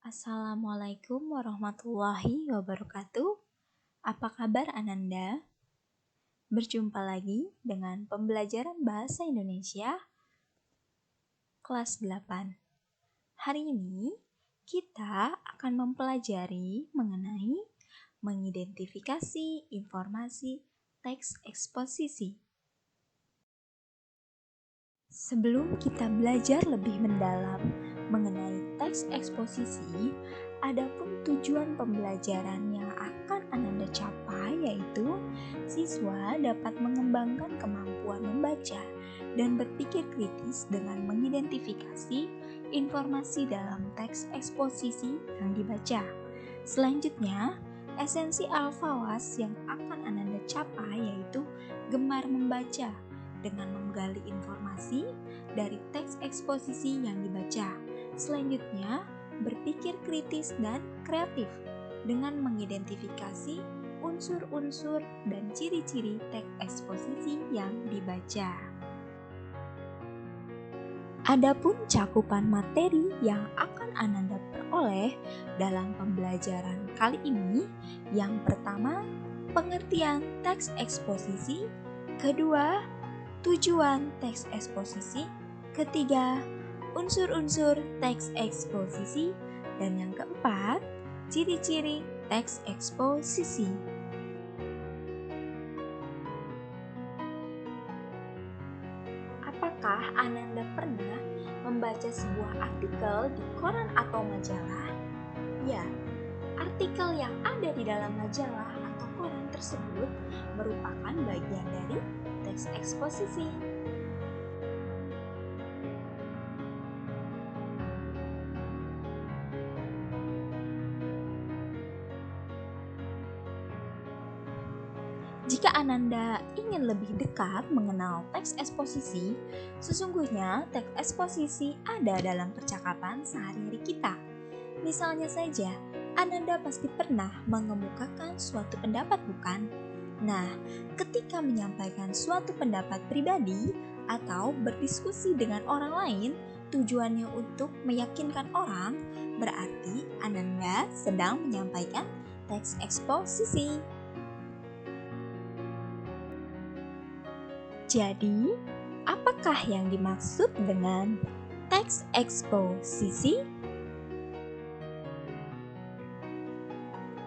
Assalamualaikum warahmatullahi wabarakatuh. Apa kabar Ananda? Berjumpa lagi dengan pembelajaran Bahasa Indonesia kelas 8. Hari ini kita akan mempelajari mengenai mengidentifikasi informasi teks eksposisi. Sebelum kita belajar lebih mendalam mengenai teks eksposisi, adapun tujuan pembelajaran yang akan Ananda capai yaitu siswa dapat mengembangkan kemampuan membaca dan berpikir kritis dengan mengidentifikasi informasi dalam teks eksposisi yang dibaca. Selanjutnya, esensi Al-Fawaz yang akan Ananda capai yaitu gemar membaca dengan menggali informasi dari teks eksposisi yang dibaca. Selanjutnya, berpikir kritis dan kreatif dengan mengidentifikasi unsur-unsur dan ciri-ciri teks eksposisi yang dibaca. Adapun cakupan materi yang akan Ananda peroleh dalam pembelajaran kali ini, yang pertama, pengertian teks eksposisi, kedua, tujuan teks eksposisi, ketiga, unsur-unsur teks eksposisi, dan yang keempat, ciri-ciri teks eksposisi. Apakah Ananda pernah membaca sebuah artikel di koran atau majalah? Ya, artikel yang ada di dalam majalah atau koran tersebut merupakan bagian dari teks eksposisi. Jika Ananda ingin lebih dekat mengenal teks eksposisi, sesungguhnya teks eksposisi ada dalam percakapan sehari-hari kita. Misalnya saja, Ananda pasti pernah mengemukakan suatu pendapat, bukan? Nah, ketika menyampaikan suatu pendapat pribadi atau berdiskusi dengan orang lain, tujuannya untuk meyakinkan orang, berarti Ananda sedang menyampaikan teks eksposisi. Jadi, apakah yang dimaksud dengan teks eksposisi?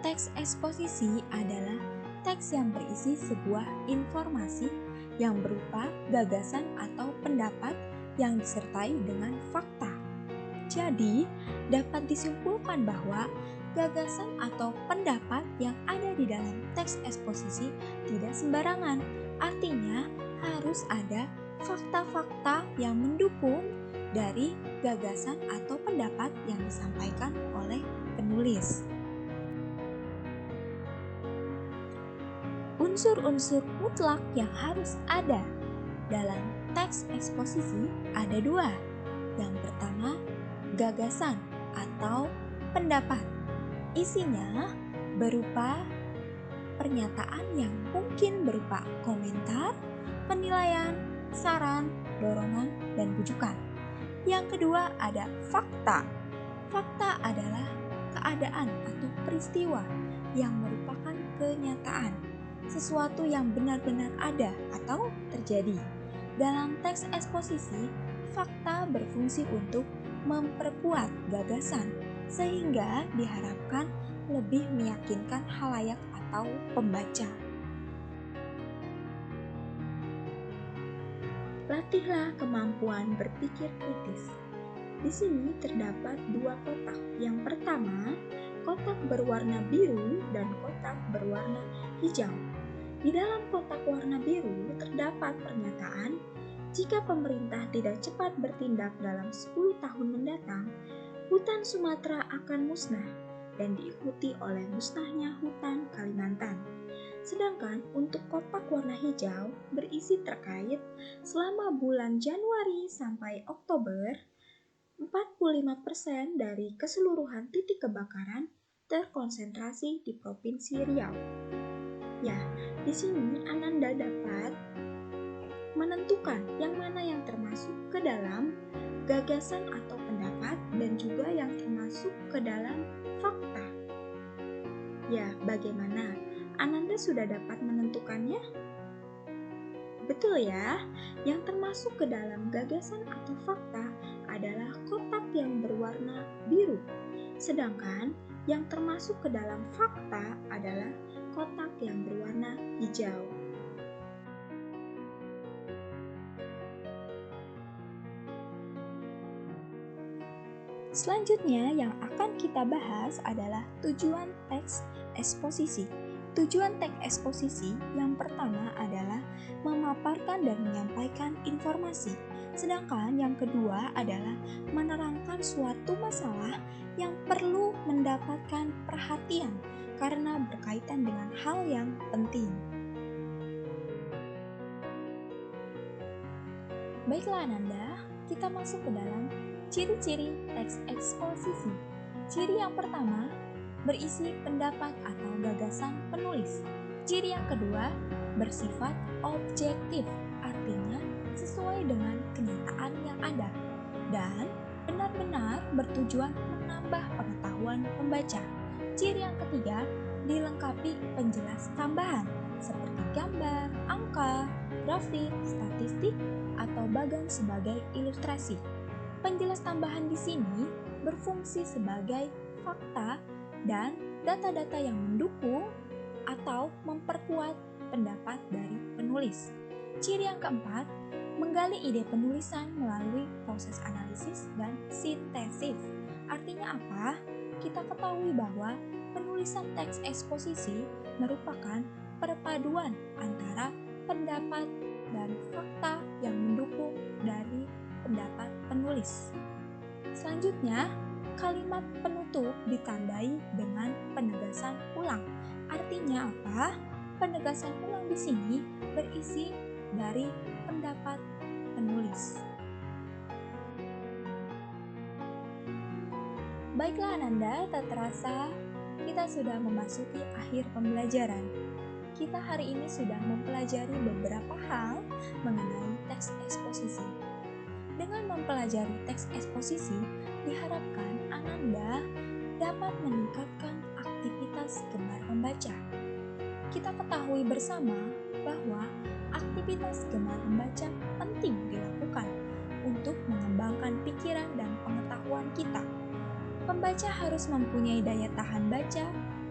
Teks eksposisi adalah teks yang berisi sebuah informasi yang berupa gagasan atau pendapat yang disertai dengan fakta. Jadi, dapat disimpulkan bahwa gagasan atau pendapat yang ada di dalam teks eksposisi tidak sembarangan. Artinya, harus ada fakta-fakta yang mendukung dari gagasan atau pendapat yang disampaikan oleh penulis. Unsur-unsur mutlak yang harus ada dalam teks eksposisi ada dua. Yang pertama, gagasan atau pendapat. Isinya berupa pernyataan yang mungkin berupa komentar, penilaian, saran, dorongan, dan bujukan. Yang kedua ada fakta. Fakta adalah keadaan atau peristiwa yang merupakan kenyataan, sesuatu yang benar-benar ada atau terjadi. Dalam teks eksposisi, fakta berfungsi untuk memperkuat gagasan, sehingga diharapkan lebih meyakinkan khalayak atau pembaca. Latihlah kemampuan berpikir kritis. Di sini terdapat dua kotak. Yang pertama, kotak berwarna biru dan kotak berwarna hijau. Di dalam kotak warna biru terdapat pernyataan, jika pemerintah tidak cepat bertindak dalam 10 tahun mendatang, hutan Sumatera akan musnah dan diikuti oleh musnahnya hutan Kalimantan. Sedangkan untuk kotak warna hijau berisi terkait selama bulan Januari sampai Oktober, 45% dari keseluruhan titik kebakaran terkonsentrasi di Provinsi Riau. Ya, di sini Ananda dapat menentukan yang mana yang termasuk ke dalam gagasan atau pendapat dan juga yang termasuk termasuk ke dalam fakta? Ya, bagaimana? Ananda sudah dapat menentukannya? Betul ya, yang termasuk ke dalam gagasan atau fakta adalah kotak yang berwarna biru. Sedangkan yang termasuk ke dalam fakta adalah kotak yang berwarna hijau. Selanjutnya yang akan kita bahas adalah tujuan teks eksposisi. Tujuan teks eksposisi yang pertama adalah memaparkan dan menyampaikan informasi. Sedangkan yang kedua adalah menerangkan suatu masalah yang perlu mendapatkan perhatian karena berkaitan dengan hal yang penting. Baiklah Ananda, kita masuk ke dalam ciri-ciri teks eksposisi. Ciri yang pertama, berisi pendapat atau gagasan penulis. Ciri yang kedua, bersifat objektif, artinya sesuai dengan kenyataan yang ada, dan benar-benar bertujuan menambah pengetahuan pembaca. Ciri yang ketiga, dilengkapi penjelas tambahan seperti gambar, angka, grafik, statistik, atau bahkan sebagai ilustrasi. Penjelas tambahan di sini berfungsi sebagai fakta dan data-data yang mendukung atau memperkuat pendapat dari penulis. Ciri yang keempat, menggali ide penulisan melalui proses analisis dan sintesis. Artinya apa? Kita ketahui bahwa penulisan teks eksposisi merupakan perpaduan antara pendapat dan fakta yang mendukung dari pendapat penulis. Selanjutnya, kalimat penutup ditandai dengan penegasan ulang. Artinya apa? Penegasan ulang di sini berisi dari pendapat penulis. Baiklah Ananda, tak terasa kita sudah memasuki akhir pembelajaran. Kita hari ini sudah mempelajari beberapa hal mengenai teks eksposisi. Dengan mempelajari teks eksposisi, diharapkan Ananda dapat meningkatkan aktivitas gemar membaca. Kita ketahui bersama bahwa aktivitas gemar membaca penting dilakukan untuk mengembangkan pikiran dan pengetahuan kita. Pembaca harus mempunyai daya tahan baca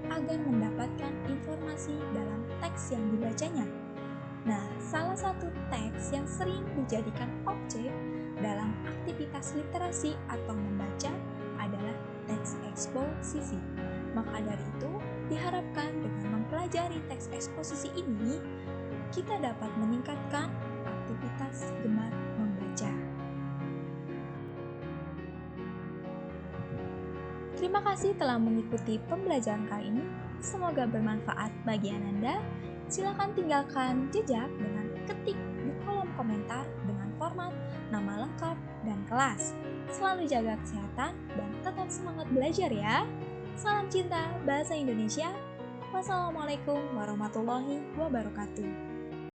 agar mendapatkan informasi dalam teks yang dibacanya. Nah, salah satu teks yang sering dijadikan objek dalam aktivitas literasi atau membaca adalah teks eksposisi. Maka dari itu, diharapkan dengan mempelajari teks eksposisi ini, kita dapat meningkatkan aktivitas gemar membaca. Terima kasih telah mengikuti pembelajaran kali ini. Semoga bermanfaat bagi Ananda. Silakan tinggalkan jejak dengan ketik di kolom komentar dengan format nama lengkap dan kelas. Selalu jaga kesehatan dan tetap semangat belajar ya. Salam cinta Bahasa Indonesia. Wassalamualaikum warahmatullahi wabarakatuh.